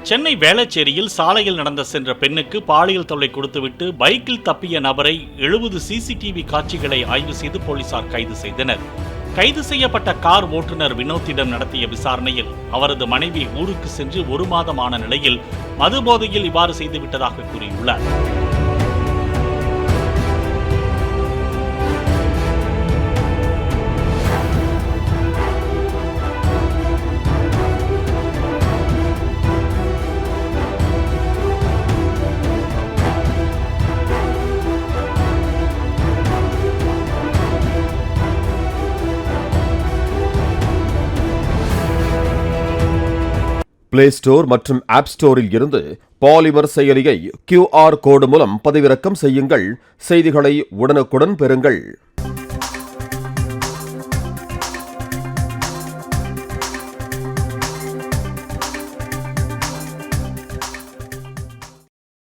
சென்னை வேளச்சேரியில் சாலையில் நடந்த சென்ற பெண்ணுக்கு பாலியல் தொல்லை கொடுத்துவிட்டு பைக்கில் தப்பிய நபரை 70 சிசிடிவி காட்சிகளை ஆய்வு செய்து போலீசார் கைது செய்தனர். கைது செய்யப்பட்ட கார் ஓட்டுநர் வினோத்திடம் நடத்திய விசாரணையில் அவரது மனைவி ஊருக்கு சென்று 1 மாதமான நிலையில் மதுபோதையில் இவ்வாறு செய்துவிட்டதாக கூறியுள்ளார். பிளே ஸ்டோர் மற்றும் ஆப் ஸ்டோரில் இருந்து பாலிமர் செயலியை QR கோடு மூலம் பதிவிறக்கம் செய்யுங்கள். செய்திகளை உடனுக்குடன் பெறுங்கள்.